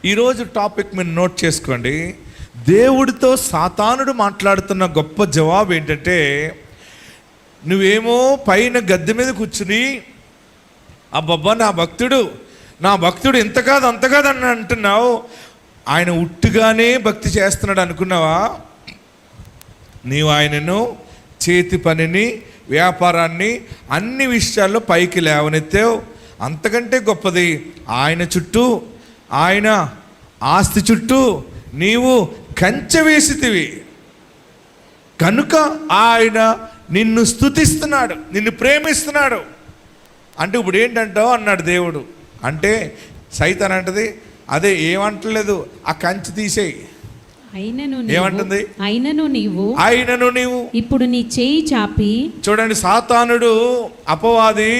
ఈరోజు టాపిక్ మీరు నోట్ చేసుకోండి. దేవుడితో సాతానుడు మాట్లాడుతున్న గొప్ప జవాబు ఏంటంటే, నువ్వేమో పైన గద్దె మీద కూర్చుని అబ్బబ్బా నా భక్తుడు ఇంత కాదు అంత కాదు అని అంటున్నావు. ఆయన ఉట్టుగానే భక్తి చేస్తున్నాడు అనుకున్నావా? నీవు ఆయనను, చేతి పనిని, వ్యాపారాన్ని, అన్ని విషయాల్లో పైకి లేవనెత్తావు. అంతకంటే గొప్పది ఆయన చుట్టూ, ఆయన ఆస్తి చుట్టూ నీవు కంచె వేసితివి కనుక ఆయన నిన్ను స్తుతిస్తున్నాడు, నిన్ను ప్రేమిస్తున్నాడు. అంటే ఇప్పుడు ఏంటంటావు అన్నాడు దేవుడు. అంటే సైతాన్ అంటది అదే, ఏమంటలేదు, ఆ కంచె తీసేయి. ఏమంటుంది? అయినను నీవు ఇప్పుడు నీ చేయి చాపి. చూడండి, సాతానుడు అపవాది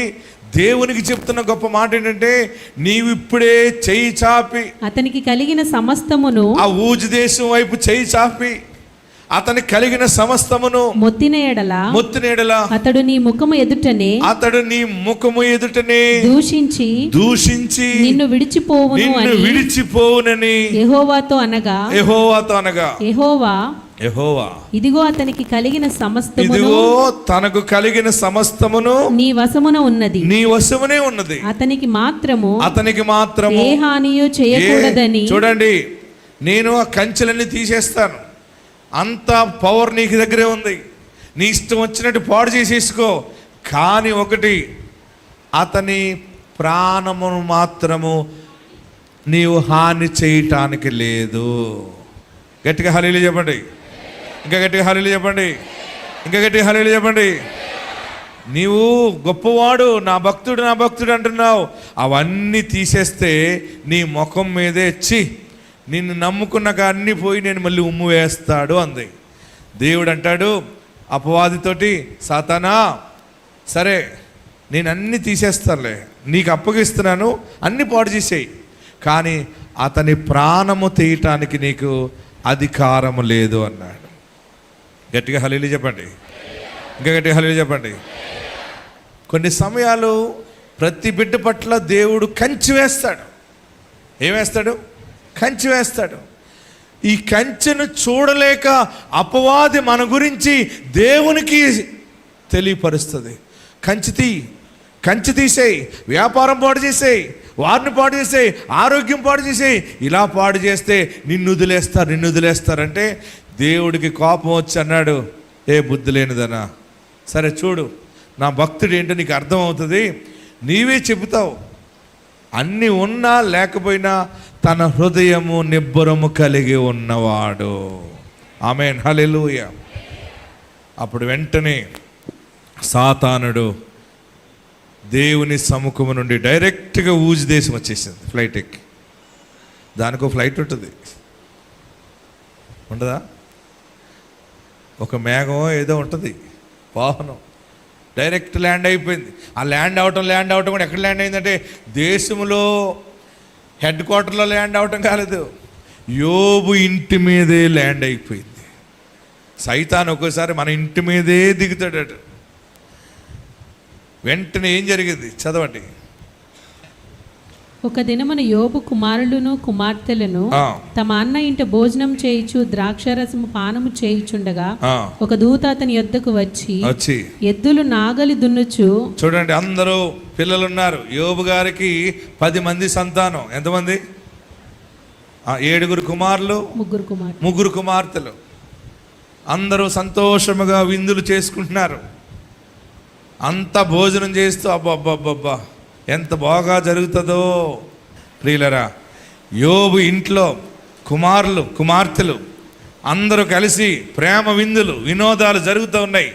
దేవునికి చెప్తున్న గొప్ప మాట ఏంటంటే, నీవు ఇప్పుడే చేయి చాపి అతనికి కలిగిన సమస్తమును, ఆ ఊజు దేశం వైపు చేయి చాపి అతనికి కలిగిన సమస్తమును మొత్తిన ఎడల అతడు నీ ముఖము ఎదుటనే దూషించి నిన్ను విడిచిపోవునని యెహోవాతో అనగా యెహోవా ఇదిగో అతనికి కలిగిన సమస్తమును, తనకు కలిగిన సమస్తమును నీ వశమునే ఉన్నది. అతనికి మాత్రము ఏ హానియు చేయకూడదని. చూడండి, నేను ఆ కంచెలన్నీ తీసేస్తాను, అంత పవర్ నీకు దగ్గరే ఉంది, నీ ఇష్టం వచ్చినట్టు పాడు చేసేసుకో. కానీ ఒకటి, అతని ప్రాణమును మాత్రము నీవు హాని చేయటానికి లేదు. గట్టిగా హల్లెలూయా చెప్పండి, ఇంకా గట్టిగా హల్లెలూయా చెప్పండి, ఇంకా గట్టిగా హల్లెలూయా చెప్పండి. నీవు గొప్పవాడు, నా భక్తుడు అంటున్నావు. అవన్నీ తీసేస్తే నీ ముఖం మీదే నిన్ను నమ్ముకున్నాక అన్నీ పోయి నేను మళ్ళీ ఉమ్ము వేస్తాడు అంది. దేవుడు అంటాడు అపవాదితోటి, సాతానా సరే నేను అన్నీ తీసేస్తానులే, నీకు అప్పగిస్తున్నాను, అన్నీ పాడు చేసేయి, కానీ అతని ప్రాణము తీయటానికి నీకు అధికారము లేదు అన్నాడు. గట్టిగా హల్లెలూయా చెప్పండి, ఇంకా గట్టిగా హల్లెలూయా చెప్పండి. కొన్ని సమయాలు ప్రతి బిడ్డ పట్ల దేవుడు కంచె వేస్తాడు. ఏమేస్తాడు? కంచె వేస్తాడు. ఈ కంచెను చూడలేక అపవాది మన గురించి దేవునికి తెలియపరుస్తుంది. కంచె తీసేయి, వ్యాపారం పాడు చేసేయి, వారిని పాడు చేసేయి, ఆరోగ్యం పాడు చేసేయి. ఇలా పాడు చేస్తే నిన్ను వదిలేస్తారంటే దేవుడికి కోపం వచ్చి అన్నాడు, ఏ బుద్ధి లేనిదనా, సరే చూడు నా భక్తుడు ఏంటో నీకు అర్థమవుతుంది, నీవే చెబుతావు. అన్నీ ఉన్నా లేకపోయినా తన హృదయము నిబ్బరము కలిగి ఉన్నవాడు. ఆమేన్, హల్లెలూయా. అప్పుడు వెంటనే సాతానుడు దేవుని సముఖము నుండి డైరెక్ట్గా ఊజు దేశం వచ్చేసింది. ఫ్లైట్ ఎక్కి, దానికో ఫ్లైట్ ఉంటుంది, ఉండదా? ఒక మేఘం ఏదో ఉంటుంది, వాహనం డైరెక్ట్ ల్యాండ్ అయిపోయింది. ఆ ల్యాండ్ అవటం కూడా ఎక్కడ ల్యాండ్ అయిందంటే దేశంలో హెడ్ క్వార్టర్లో ల్యాండ్ అవటం కాలేదు, యోబు ఇంటి మీదే ల్యాండ్ అయిపోయింది. సైతాన్ ఒక్కోసారి మన ఇంటి మీదే దిగుతాడట. వెంటనే ఏం జరిగింది చదవండి. ఒక దినమున యోబు కుమారులను కుమార్తెలను తమ అన్న ఇంట భోజనం చేయుచు ద్రాక్షారసము పానము చేయుచుండగా ఒక దూత అతని యొద్దకు వచ్చి ఎద్దులు నాగలి దున్నుచు. చూడండి, అందరూ పిల్లలు ఉన్నారు. యోబు గారికి 10 మంది సంతానం. ఎంతమంది? 7 కుమారులు, 3 కుమార్తెలు. అందరూ సంతోషముగా విందులు చేసుకుంటున్నారు. అంత భోజనం చేస్తూ అబ్బబ్బబ్బబ్బా ఎంత బాగా జరుగుతుందో. ప్రియులరా, యోబు ఇంట్లో కుమారులు కుమార్తెలు అందరూ కలిసి ప్రేమ విందులు వినోదాలు జరుగుతూ ఉన్నాయి.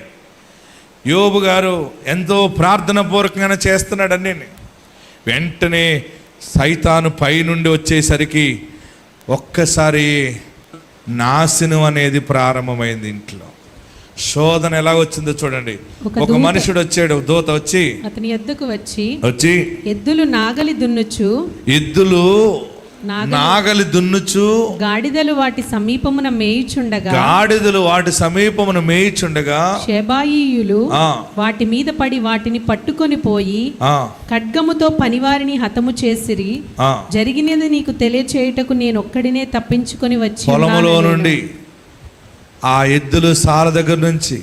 యోబు గారు ఎంతో ప్రార్థన పూర్వకంగా చేస్తున్నాడు అన్నీ. వెంటనే సైతాను పైనుండి వచ్చేసరికి ఒక్కసారి నాశనం అనేది ప్రారంభమైంది. ఇంట్లో శోధన ఎలా వచ్చిందో చూడండి. ఒక మనుషుడు వచ్చాడు, దూత వచ్చి అతని యొద్దకు వచ్చి ఎద్దులు నాగలి దున్నుచు. ఎద్దులు నాగలి దున్నుచు గాడిదలు వాటి సమీపమున మేయుచుండగా షెబాయీయులు వాటి మీద పడి వాటిని పట్టుకొని పోయి ఖడ్గముతో పనివారిని హతము చేసిరి. జరిగినది నీకు తెలియచేయుటకు నేను ఒక్కడినే తప్పించుకొని వచ్చి పొలములో నుండి ఆ ఎద్దులు సాల దగ్గర నుంచి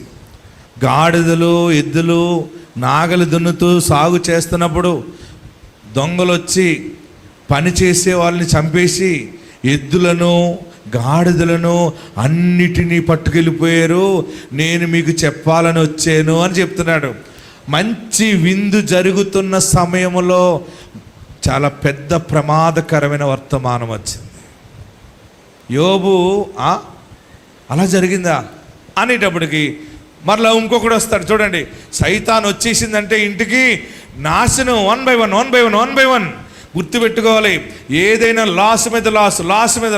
గాడిదలు ఎద్దులు నాగలి దున్నుతూ సాగు చేస్తున్నప్పుడు దొంగలు వచ్చి పని చేసే వాళ్ళని చంపేసి ఎద్దులను గాడిదలను అన్నిటినీ పట్టుకెళ్ళిపోయారు. నేను మీకు చెప్పాలని వచ్చాను అని చెప్తున్నాడు. మంచి విందు జరుగుతున్న సమయంలో చాలా పెద్ద ప్రమాదకరమైన వర్తమానం వచ్చింది. యోబు అలా జరిగిందా అనేటప్పటికి మరలా ఇంకొకడు వస్తాడు. చూడండి, సైతాన్ వచ్చేసిందంటే ఇంటికి నాశనం. 1 by 1 గుర్తుపెట్టుకోవాలి. ఏదైనా లాస్ మీద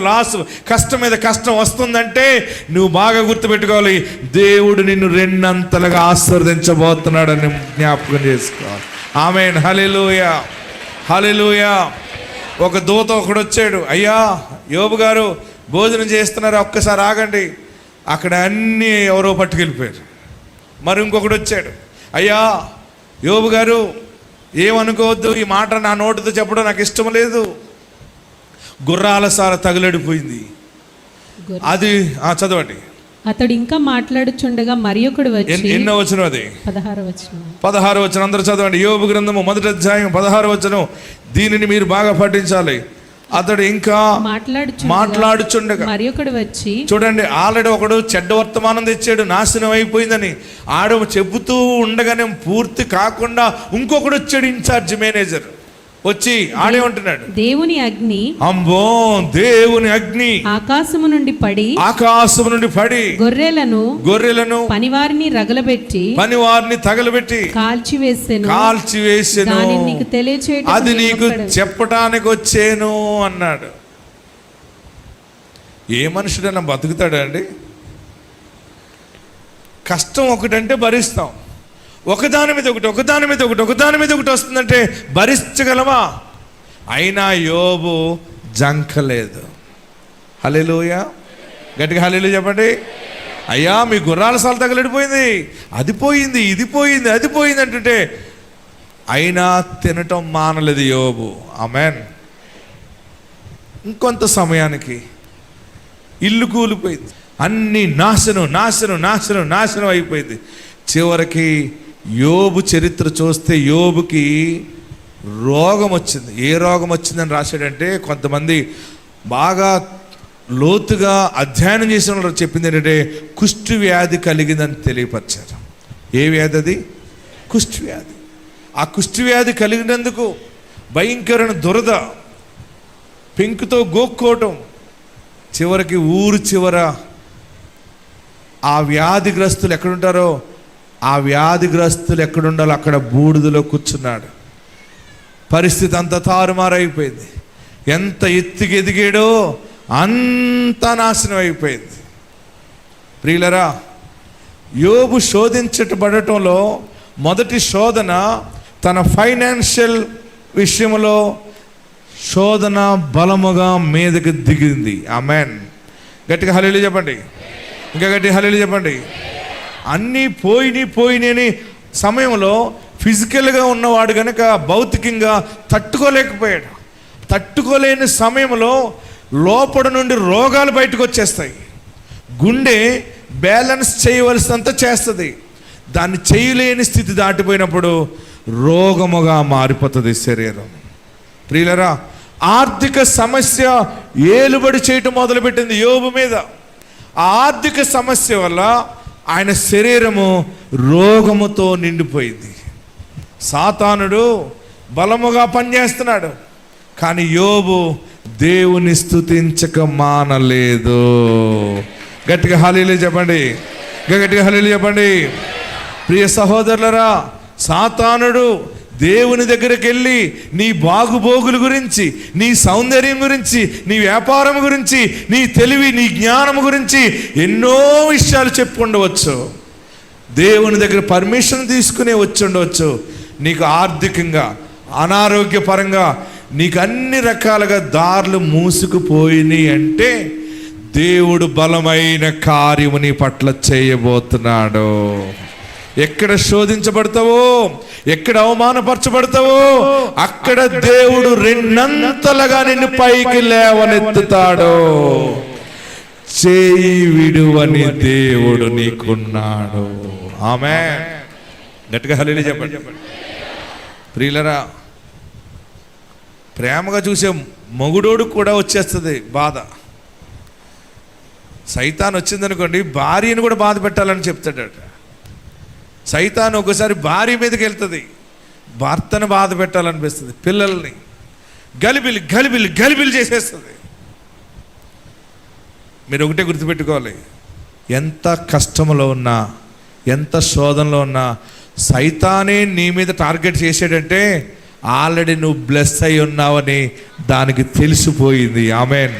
లాస్, కష్టం మీద కష్టం వస్తుందంటే నువ్వు బాగా గుర్తుపెట్టుకోవాలి, దేవుడు నిన్ను రెండంతలుగా ఆశీర్వదించబోతున్నాడని జ్ఞాపకం చేసుకోవాలి. ఆమేన్, హల్లెలూయా, హల్లెలూయా. ఒక దూత ఒకడు వచ్చాడు. అయ్యా యోబు గారు భోజనం చేస్తున్నారు, ఒక్కసారి ఆగండి. అక్కడ అన్నీ ఎవరో పట్టుకెళ్ళిపోయారు. మరి ఇంకొకడు వచ్చాడు. అయ్యా యోబు గారు ఏమనుకోవద్దు, ఈ మాట నా నోటితో చెప్పడం నాకు ఇష్టం లేదు. గుర్రాల సార తగులడిపోయింది. అది చదవండి. అతడు ఇంకా మాట్లాడుచుండగా మరి ఒకడు వచ్చి, ఎన్నో వచనం అది? 16వ వచనం. అందరూ చదవండి. యోబు గ్రంథము 1వ అధ్యాయం 16వ వచనం. దీనిని మీరు బాగా పఠించాలి. అతడు ఇంకా మాట్లాడుచుండగా మరి ఒకడు వచ్చి, చూడండి, ఆల్రెడీ ఒకడు చెడ్డ వర్తమానం తెచ్చాడు, నాశనం అయిపోయిందని. ఆడ చెబుతూ ఉండగానే పూర్తి కాకుండా ఇంకొకడు వచ్చాడు, ఇన్ఛార్జ్ మేనేజర్ వచ్చి ఆడేమంటున్నాడు, దేవుని అగ్ని, అమ్మో దేవుని అగ్ని ఆకాశము నుండి పడి గొర్రెలను పనివారిని తగలబెట్టి కాల్చివేసెను. అది నీకు చెప్పటానికి వచ్చేను అన్నాడు. ఏ మనుషుడైనా బతుకుతాడా అండి? కష్టం ఒకటంటే భరిస్తాం, ఒకదాని మీద ఒకటి వస్తుందంటే భరించగలమా? అయినా యోబు జంకలేదు. హల్లెలూయా, గట్టిగా హల్లెలూయా చెప్పండి. అయ్యా మీ గుర్రాల సాల తగలడిపోయింది, అది పోయింది, ఇది పోయింది, అది పోయింది అంటుంటే అయినా తినటం మానలేదు యోబు. ఆమేన్. ఇంకొంత సమయానికి ఇల్లు కూలిపోయింది, అన్ని నాశనం అయిపోయింది. చివరికి యోబు చరిత్ర చూస్తే యోబుకి రోగం వచ్చింది. ఏ రోగం వచ్చిందని రాశాడంటే, కొంతమంది బాగా లోతుగా అధ్యయనం చేసిన వాళ్ళు చెప్పింది ఏంటంటే కుష్టు వ్యాధి కలిగిందని తెలియపరిచారు. ఏ వ్యాధి అది? కుష్టు వ్యాధి. ఆ కుష్టు వ్యాధి కలిగినందుకు భయంకరమైన దురద, పెంకుతో గోక్కోవటం, చివరికి ఊరు చివర ఆ వ్యాధిగ్రస్తులు ఎక్కడుంటారో ఆ వ్యాధిగ్రస్తులు ఎక్కడుండాలో అక్కడ బూడిదలో కూర్చున్నాడు. పరిస్థితి అంతా తారుమారైపోయింది. ఎంత ఎత్తుకి ఎదిగాడో అంత నాశనం అయిపోయింది. ప్రియులరా, యోబు శోధించబడటంలో మొదటి శోధన తన ఫైనాన్షియల్ విషయంలో శోధన బలముగా మీదకి దిగింది. ఆమేన్. గట్టిగా హల్లెలూయా చెప్పండి. ఇంకా గట్టిగా హల్లెలూయా చెప్పండి. అన్నీ పోయినాయని సమయంలో ఫిజికల్గా ఉన్నవాడు కనుక భౌతికంగా తట్టుకోలేకపోయాడు. తట్టుకోలేని సమయంలో లోపల నుండి రోగాలు బయటకు వచ్చేస్తాయి. గుండె బ్యాలెన్స్ చేయవలసినంత చేస్తుంది, దాన్ని చేయలేని స్థితి దాటిపోయినప్పుడు రోగముగా మారిపోతుంది శరీరం. ప్రియులరా, ఆర్థిక సమస్య ఏలుబడి చేయటం మొదలుపెట్టింది యోబు మీద. ఆ ఆర్థిక సమస్య వల్ల ఆయన శరీరము రోగముతో నిండిపోయింది. సాతానుడు బలముగా పనిచేస్తున్నాడు, కానీ యోబు దేవుని స్తుతించక మానలేదు. గట్టిగా హల్లెలూయా చెప్పండి. గట్టిగా హల్లెలూయా చెప్పండి. ప్రియ సహోదరులరా, సాతానుడు దేవుని దగ్గరికి వెళ్ళి నీ బాగుబోగుల గురించి, నీ సౌందర్యం గురించి, నీ వ్యాపారం గురించి, నీ తెలివి, నీ జ్ఞానం గురించి ఎన్నో విషయాలు చెప్పుకుండవచ్చు. దేవుని దగ్గర పర్మిషన్ తీసుకునే వచ్చి ఉండవచ్చు. నీకు ఆర్థికంగా, అనారోగ్యపరంగా నీకు అన్ని రకాలుగా దారులు మూసుకుపోయినాయి అంటే దేవుడు బలమైన కార్యము నీ పట్ల చేయబోతున్నాడు. ఎక్కడ శోధించబడతావో, ఎక్కడ అవమానపరచబడతావో అక్కడ దేవుడు రెండంతలుగా నిన్ను పైకి లేవనెత్తుతాడు. చేయి విడువని దేవుడు నీకున్నాడు. ఆమేన్. గట్టిగా హల్లెలూయా చెప్పండి. ప్రియులరా, ప్రేమగా చూసే మొగుడోడు కూడా వచ్చేస్తుంది బాధ. సైతాన్ వచ్చిందనుకోండి, భార్యను కూడా బాధ పెట్టాలని చెప్తాడట. సైతాన్ ఒకసారి భార్య మీదకి వెళ్తుంది, భర్తను బాధ పెట్టాలనిపిస్తుంది, పిల్లల్ని గలిబిలి గలిబిలి గలిబిలి చేసేస్తుంది. మీరు ఒకటే గుర్తుపెట్టుకోవాలి, ఎంత కష్టంలో ఉన్నా, ఎంత శోధనలో ఉన్నా సైతానే నీ మీద టార్గెట్ చేసాడంటే ఆల్రెడీ నువ్వు బ్లెస్ అయి ఉన్నావని దానికి తెలిసిపోయింది. ఆమేన్.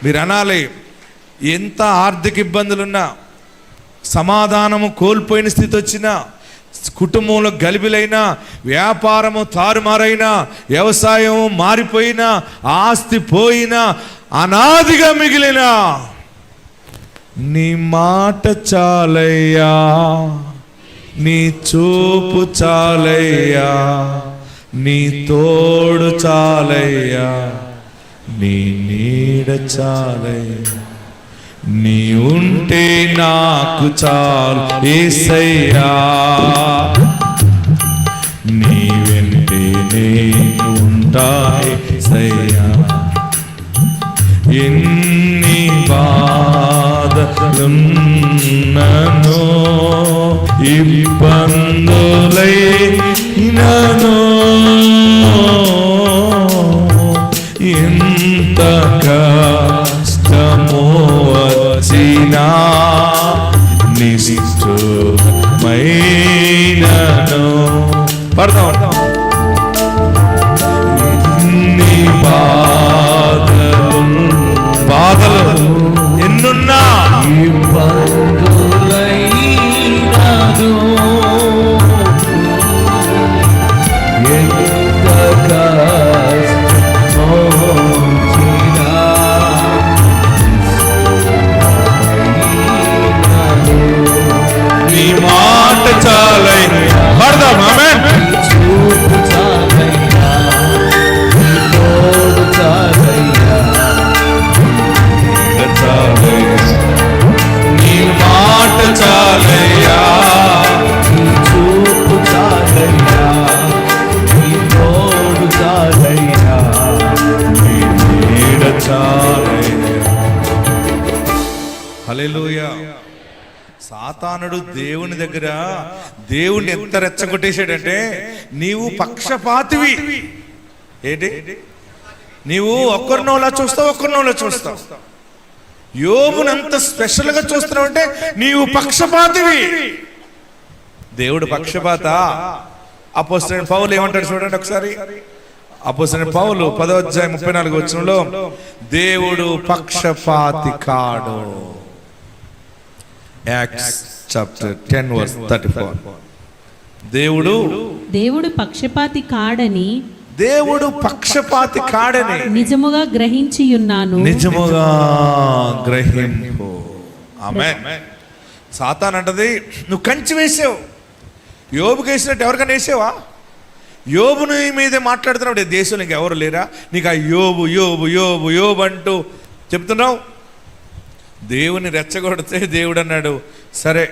మీరు అనాలి, ఎంత ఆర్థిక ఇబ్బందులున్నా, సమాధానము కోల్పోయిన స్థితి వచ్చినా, కుటుంబంలో గలిబిలైనా, వ్యాపారము తారుమారైనా, వ్యవసాయము మారిపోయినా, ఆస్తి పోయినా, అనాదిగా మిగిలిన నీ మాట చాలయ్యా, నీ చూపు చాలయ్యా, నీ తోడు చాలయ్యా, నీ నీడ చాలయ్యా, నీ ఉంటే నాకు చాలు యేసయ్యా, నీ వెంటే నేను ఉంటా యేసయ్యా. ఎన్ని బాధలున్ననో, ఇబ్బందులైననో, ఎంత కష్టమో వచ్చినా, నిష్ఠురమైననో. పడతాం. ఎన్ని బాధలు ఎన్నున్నా, నీ మాట చాలై పడదాం. ఆమేన్. నీ మాట చాలయ్యా, నీ చూపు చాలయ్యా, నీ తోడు చాలయ్యా, నీ నీడ చాలయ్యా. హల్లెలూయా. సాతానుడు దేవుని దగ్గర దేవుణ్ణి ఎంత రెచ్చగొట్టేశాడంటే, నీవు పక్షపాతివి. ఏంటి? నీవు ఒక్కరినోలా చూస్తావు, ఒక్కరినోలా చూస్తావు. యోబునంత స్పెషల్గా చూస్తున్నావు అంటే నీవు పక్షపాతివి. దేవుడు పక్షపాత. అపోస్తలుడైన పౌలు ఏమంటాడు చూడండి ఒకసారి. అపోస్తలుడైన పౌలు 10వ అధ్యాయం 34వ వచనంలో, దేవుడు పక్షపాతి కాడు. Acts chapter 10 verse 34. దేవుడు పక్షపాతి కాడని, దేవుడు పక్షపాతి కాడని నిజముగా గ్రహించి ఉన్నాను. నిజముగా గ్రహింపు. ఆమేన్. సాతాన్ అంటది, నువ్వు కంచి వేసావు. యోబుకి వేసినట్టు ఎవరికైనా వేసావా? యోబుని మీదే మాట్లాడుతున్నావు. దేశంలో ఇంకెవరు లేరా? నీకు ఆ యోబు యోబు యోబు యోబు అంటూ చెప్తున్నావు. దేవుని రెచ్చగొడితే దేవుడు అన్నాడు, సరే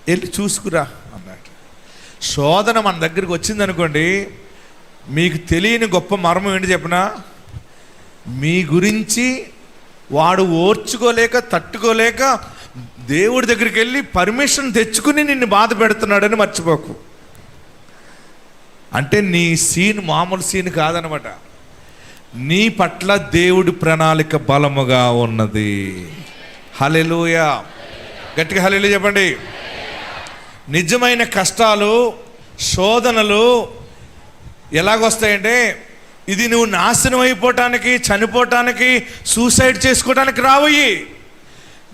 వెళ్ళి చూసుకురా అన్నాడు. శోధన మన దగ్గరికి వచ్చిందనుకోండి, మీకు తెలియని గొప్ప మర్మం ఏంటి చెప్పనా? మీ గురించి వాడు ఓర్చుకోలేక తట్టుకోలేక దేవుడి దగ్గరికి వెళ్ళి పర్మిషన్ తెచ్చుకుని నిన్ను బాధ పెడుతున్నాడని మర్చిపోకు. అంటే నీ సీన్ మామూలు సీన్ కాదనమాట. నీ పట్ల దేవుడి ప్రణాళిక బలముగా ఉన్నది. హల్లెలూయా. గట్టిగా హల్లెలూయా చెప్పండి. నిజమైన కష్టాలు, శోధనలు ఎలాగొస్తాయంటే, ఇది నువ్వు నాశనం అయిపోవటానికి, చనిపోవటానికి, సూసైడ్ చేసుకోవటానికి రావయ్యి.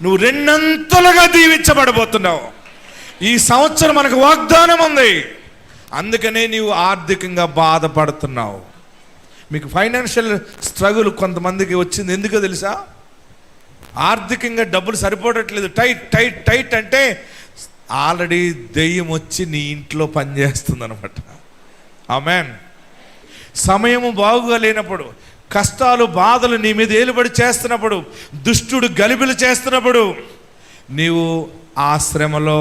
నువ్వు రెండంతలుగా దీవించబడబోతున్నావు. ఈ సంవత్సరం మనకు వాగ్దానం ఉంది. అందుకనే నీవు ఆర్థికంగా బాధపడుతున్నావు. మీకు ఫైనాన్షియల్ స్ట్రగుల్ కొంతమందికి వచ్చింది, ఎందుకో తెలుసా? ఆర్థికంగా డబ్బులు సరిపోవట్లేదు, టైట్ టైట్ టైట్ అంటే ఆల్రెడీ దెయ్యం వచ్చి నీ ఇంట్లో పనిచేస్తుంది అనమాట. ఆమేన్. సమయము బాగుగా లేనప్పుడు, కష్టాలు బాధలు నీ మీద ఏలుబడి చేస్తున్నప్పుడు, దుష్టుడు గలిబిలు చేస్తున్నప్పుడు, నీవు ఆ శ్రమలో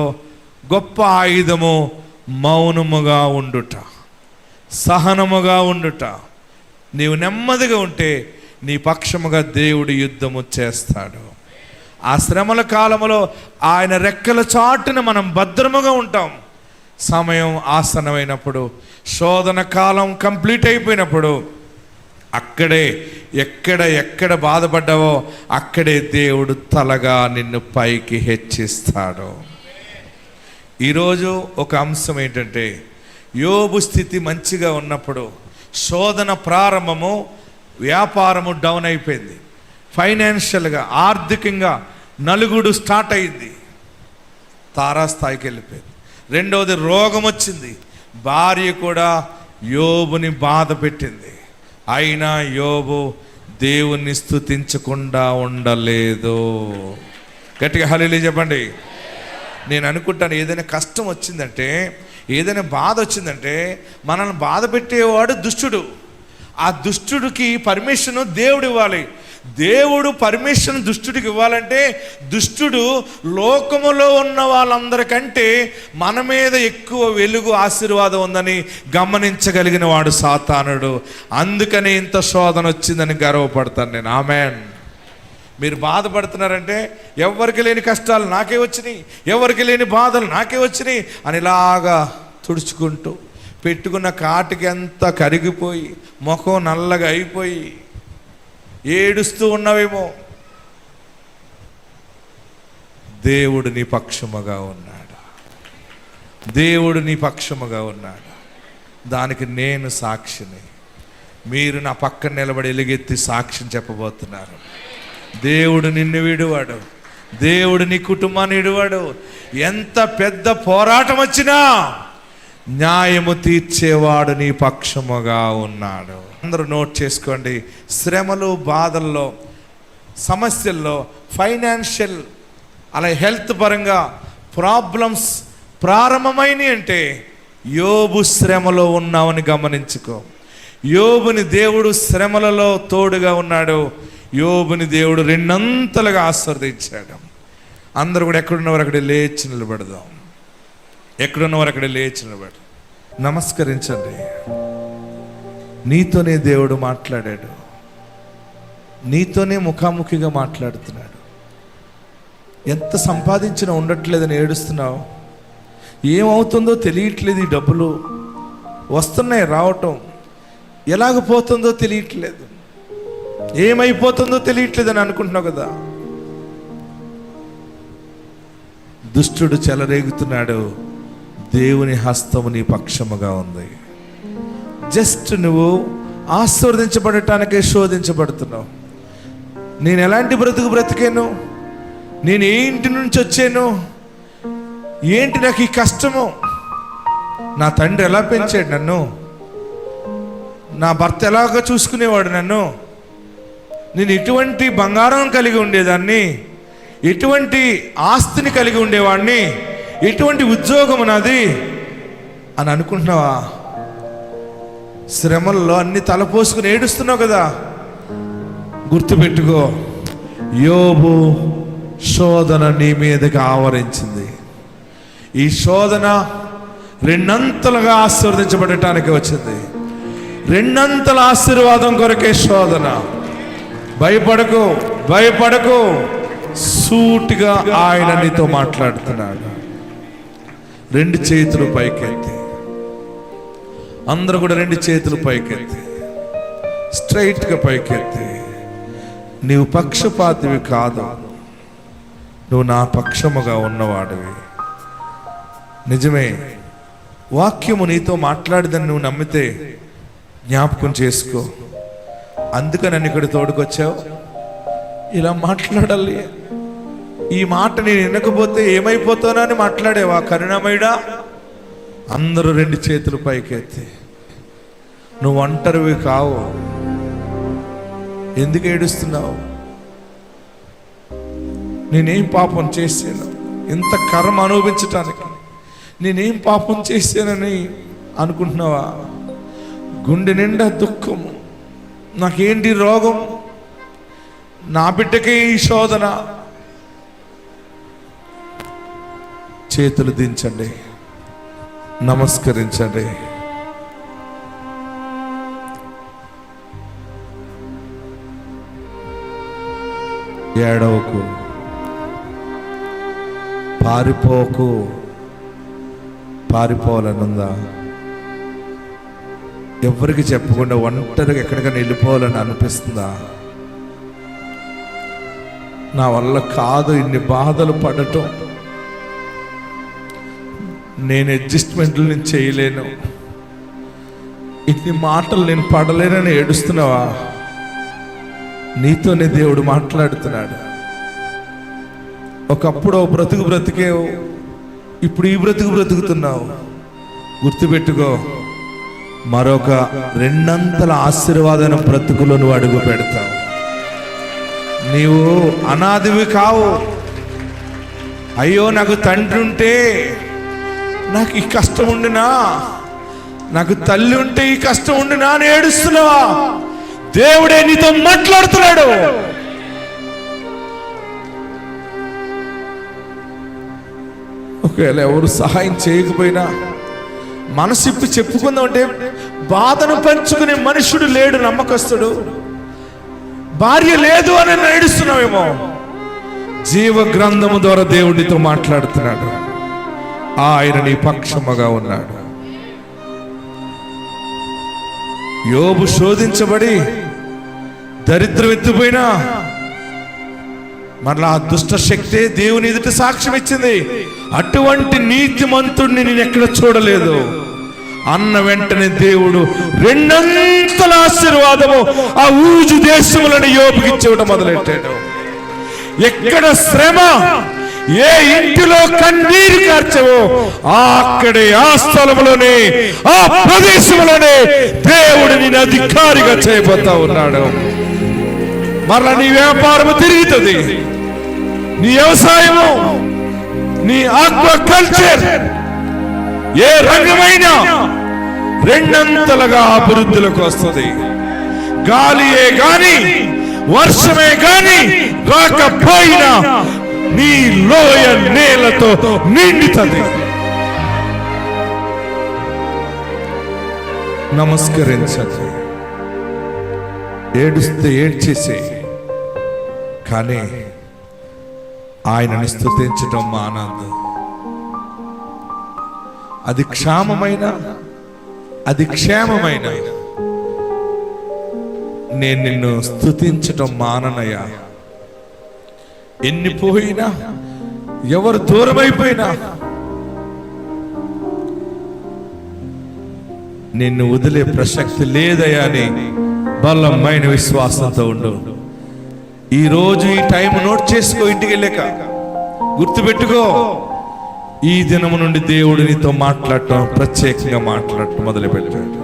గొప్ప ఆయుధము మౌనముగా ఉండుట, సహనముగా ఉండుట. నీవు నెమ్మదిగా ఉంటే నీ పక్షముగా దేవుడు యుద్ధము చేస్తాడు. ఆ శ్రమల కాలములో ఆయన రెక్కల చాటున మనం భద్రముగా ఉంటాం. సమయం ఆసన్నమైనప్పుడు, శోధన కాలం కంప్లీట్ అయిపోయినప్పుడు, అక్కడే ఎక్కడ బాధపడ్డావో అక్కడే దేవుడు తలగా నిన్ను పైకి హెచ్చిస్తాడు. ఈరోజు ఒక అంశం ఏంటంటే, యోబు స్థితి మంచిగా ఉన్నప్పుడు శోధన ప్రారంభము, వ్యాపారము డౌన్ అయిపోయింది, ఫైనాన్షియల్గా ఆర్థికంగా నలుగుడు స్టార్ట్ అయింది, తారాస్థాయికి వెళ్ళిపోయింది. రెండవది రోగం వచ్చింది, భార్య కూడా యోబుని బాధ పెట్టింది. అయినా యోబు దేవుణ్ణి స్తుతించకుండా ఉండలేదు. గట్టిగా హల్లెలూయా చెప్పండి. నేను అనుకుంటాను, ఏదైనా కష్టం వచ్చిందంటే, ఏదైనా బాధ వచ్చిందంటే మనల్ని బాధ పెట్టేవాడు దుష్టుడు. ఆ దుష్టుడికి పర్మిషన్ దేవుడు ఇవ్వాలి. దేవుడు పర్మిషన్ దుష్టుడికి ఇవ్వాలంటే, దుష్టుడు లోకములో ఉన్న వాళ్ళందరికంటే మన మీద ఎక్కువ వెలుగు ఆశీర్వాదం ఉందని గమనించగలిగిన వాడు సాతానుడు. అందుకని ఇంత శోధన వచ్చిందని గర్వపడతాను నేను. ఆమేన్. మీరు బాధపడుతున్నారంటే, ఎవరికి లేని కష్టాలు నాకే వచ్చినాయి, ఎవరికి లేని బాధలు నాకే వచ్చినాయి అని ఇలాగా తుడుచుకుంటూ పెట్టుకున్న కాటికి అంతా కరిగిపోయి ముఖం నల్లగా అయిపోయి ఏడుస్తూ ఉన్నవేమో. దేవుడు నీ పక్షముగా ఉన్నాడు, దేవుడు నీ పక్షముగా ఉన్నాడు. దానికి నేను సాక్షిని. మీరు నా పక్కన నిలబడి ఎలుగెత్తి సాక్ష్యం చెప్పబోతున్నారు. దేవుడు నిన్ను విడువాడు, దేవుడు నీ కుటుంబాన్ని విడువాడు. ఎంత పెద్ద పోరాటం వచ్చినా న్యాయము తీర్చేవాడు నీ పక్షముగా ఉన్నాడు. అందరూ నోట్ చేసుకోండి. శ్రమలు, బాధల్లో, సమస్యల్లో, ఫైనాన్షియల్, అలాగే హెల్త్ పరంగా ప్రాబ్లమ్స్ ప్రారంభమైనవి అంటే యోబు శ్రమలో ఉన్నావని గమనించుకో. యోబుని దేవుడు శ్రమలలో తోడుగా ఉన్నాడు. యోబుని దేవుడు రెండంతలుగా ఆశీర్వదించాడు. అందరూ కూడా ఎక్కడున్నవారు అక్కడే లేచి నిలబడదాం. ఎక్కడున్నవారు అక్కడే లేచి నిలబడి నమస్కరించండి. నీతోనే దేవుడు మాట్లాడాడు, నీతోనే ముఖాముఖిగా మాట్లాడుతున్నాడు. ఎంత సంపాదించినా ఉండట్లేదని ఏడుస్తున్నావు. ఏమవుతుందో తెలియట్లేదు. ఈ డబ్బులు వస్తున్నాయి, రావటం ఎలాగపోతుందో తెలియట్లేదు, ఏమైపోతుందో తెలియట్లేదని అనుకుంటున్నావు కదా. దుష్టుడు చెలరేగుతున్నాడు, దేవుని హస్తము నీ పక్షముగా ఉంది. జస్ట్ నువ్వు ఆశీర్వదించబడటానికే శోధించబడుతున్నావు. నేను ఎలాంటి బ్రతుకు బ్రతికాను, నేను ఏ ఇంటి నుంచి వచ్చాను, ఏంటి నాకు ఈ కష్టము, నా తండ్రి ఎలా పెంచాడు నన్ను, నా భర్త ఎలాగ చూసుకునేవాడు నన్ను, నేను ఎటువంటి బంగారం కలిగి ఉండేదాన్ని, ఎటువంటి ఆస్తిని కలిగి ఉండేవాడిని, ఎటువంటి ఉద్యోగం నాది అని అనుకుంటున్నావా? శ్రమల్లో అన్ని తలపోసుకుని ఏడుస్తున్నావు కదా. గుర్తుపెట్టుకో, యోబు శోధన నీ మీదకి ఆవరించింది. ఈ శోధన రెండంతలుగా ఆశీర్వదించబడటానికి వచ్చింది. రెండంతల ఆశీర్వాదం కొరకే శోధన. భయపడకు, భయపడకు. సూటిగా ఆయన నీతో మాట్లాడుతున్నాడు. రెండు చేతులు పైకెత్తి, అందరూ కూడా రెండు చేతులు పైకెత్తి, స్ట్రైట్గా పైకెత్తి. నీవు పక్షపాతివి కాదు, నువ్వు నా పక్షముగా ఉన్నవాడివి. నిజమే, వాక్యము నీతో మాట్లాడిదని నువ్వు నమ్మితే జ్ఞాపకం చేసుకో. అందుకని నన్ను ఇక్కడ తోడుకొచ్చావు. ఇలా మాట్లాడాలి. ఈ మాట నేను వినకపోతే ఏమైపోతానో అని మాట్లాడేవా కరుణామయుడా? అందరూ రెండు చేతులు పైకెత్తి. నువ్వు ఒంటరివి కావు, ఎందుకు ఏడుస్తున్నావు? నేనేం పాపం చేశాను ఇంత కర్మ అనుభవించటానికి? నేనేం పాపం చేశానని అనుకుంటున్నావా? గుండె నిండా దుఃఖం. నాకేంటి రోగం? నా బిడ్డకే ఈ శోధన. చేతులు దించండి, నమస్కరించండి. ఏడవకు, పారిపోకు. పారిపోవాలనుందా? ఎవరికి చెప్పకుండా ఒంటరిగా ఎక్కడికైనా వెళ్ళిపోవాలని అనిపిస్తుందా? నా వల్ల కాదు ఇన్ని బాధలు పడటం, నేను అడ్జస్ట్మెంట్లు నేను చేయలేను, ఇన్ని మాటలు నేను పడలేనని ఏడుస్తున్నావా? నీతోనే దేవుడు మాట్లాడుతున్నాడు. ఒకప్పుడు ఓ బ్రతుకు బ్రతికేవు, ఇప్పుడు ఈ బ్రతుకు బ్రతుకుతున్నావు. గుర్తుపెట్టుకో, మరొక 2 ఆశీర్వాదం బ్రతుకులో నువ్వు అడుగు పెడతావు. నీవు అనాథివి కావు. అయ్యో నాకు తండ్రి ఉంటే నాకు ఈ కష్టం ఉండినా, నాకు తల్లి ఉంటే ఈ కష్టం ఉండినా అని ఏడుస్తున్నావా? దేవుడే నీతో మాట్లాడుతున్నాడు. ఒకవేళ ఎవరు సహాయం చేయకపోయినా మనసిప్పి చెప్పుకుందాం అంటే బాధను పంచుకునే మనుషుడు లేడు, నమ్మకస్తుడు. భార్య లేదు అని ఏడుస్తున్నావేమో. జీవ గ్రంథము ద్వారా దేవుడితో మాట్లాడుతున్నాడు. ఆయన నీ పక్షముగా ఉన్నాడు. యోబు శోధించబడి దరిద్రం ఎత్తిపోయినా మరలా ఆ దుష్ట శక్తి దేవుని ఎదుట సాక్ష్యం ఇచ్చింది. అటువంటి నీతిమంతుడిని నేను ఎక్కడ చూడలేదు అన్న వెంటనే దేవుడు 2 ఆశీర్వాదము ఆ ఊజు దేశములను యోబుకి ఇచ్చేవడం మొదలెట్టాడు. ఎక్కడ శ్రమ, ఏ ఇంటిలో కన్నీరు కార్చవో అక్కడే, ఆ స్థలంలోనే, ఆ ప్రదేశంలోనే దేవుడు నేను అధికారిగా చేయబోతా ఉన్నాడు. మరలా నీ వ్యాపారము తిరుగుతుంది, నీ వ్యవసాయము, నీ ఆక్వాకల్చర్, ఏ రంగమైనా 2 అభివృద్ధిలోకి వస్తుంది. గాలియే గాని, వర్షమే గాని రాకపోయినా నీ లోయ నేలతో నిండుతుంది. నమస్కరించండి. ఏడుస్తే ఏడ్చేసే, కానీ ఆయనని స్తుతించటం మానదు. అది క్షామమైన, అది క్షేమమైన నేను నిన్ను స్తుతించటం మాననయ్యా. ఎన్ని పోయినా, ఎవరు దూరమైపోయినా నిన్ను వదిలే ప్రసక్తి లేదయ్యా అని బలమైన విశ్వాసంతో ఉండు. ఈరోజు ఈ టైం నోట్ చేసుకో, ఇంటికి వెళ్ళాక గుర్తుపెట్టుకో. ఈ దినము నుండి దేవుడు నీతో మాట్లాడటం, ప్రత్యేకంగా మాట్లాడటం మొదలుపెట్టాడు.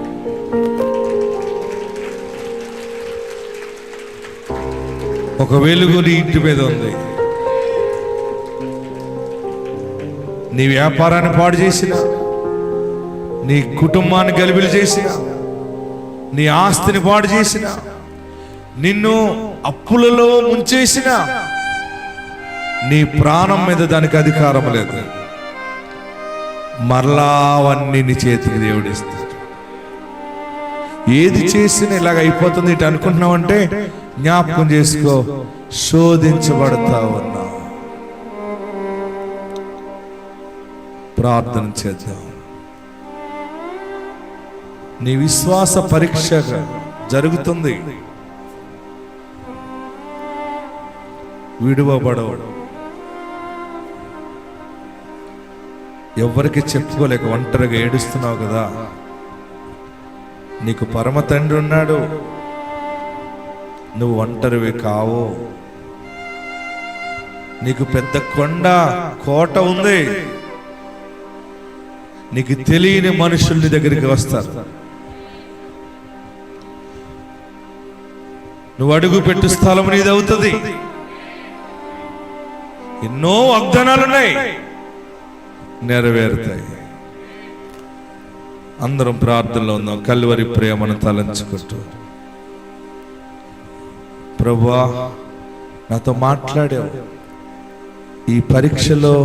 ఒక వెలుగు నీ ఇంటి మీద ఉంది. నీ వ్యాపారాన్ని పాడు చేసిన, నీ కుటుంబాన్ని గలిబిలి చేసిన, నీ ఆస్తిని పాడు చేసిన, నిన్ను అప్పులలో ముంచేసిన, నీ ప్రాణం మీద దానికి అధికారం లేదు. మరలా అవన్నీ నీ చేతికి దేవుడు ఇస్తాడు. ఏది చేసినా ఇలాగ అయిపోతుంది ఇటు అనుకుంటున్నావంటే జ్ఞాపకం చేసుకో, శోధించబడతా ఉన్నా. ప్రార్థన చేద్దాం. నీ విశ్వాస పరీక్ష జరుగుతుంది. విడువబడవు. ఎవరికి చెప్పుకోలేక ఒంటరిగా ఏడుస్తున్నావు కదా. నీకు పరమ తండ్రి ఉన్నాడు, నువ్వు ఒంటరివి కావు. నీకు పెద్ద కొండ, కోట ఉంది. నీకు తెలియని మనుషుల్ని దగ్గరికి వస్తారు. నువ్వు అడుగు పెట్టు స్థలం నీది అవుతుంది. ఎన్నో వాగ్దానాలున్నాయి, నెరవేరుతాయి. అందరం ప్రార్థనలో ఉందాం, కల్వరి ప్రేమను తలంచుకుంటూ. ప్రభువా, నాతో మాట్లాడావు. ఈ పరీక్షలో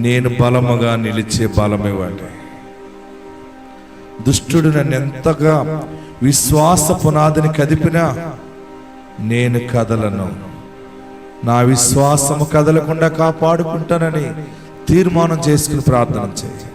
నేను బలముగా నిలిచే బలమేవాడి. దుష్టుడు నన్ను ఎంతగా విశ్వాస పునాదిని కదిపినా నేను కదలను. నా విశ్వాసము కదలకుండా కాపాడుకుంటానని తీర్మానం చేసుకుని ప్రార్థన చేయి.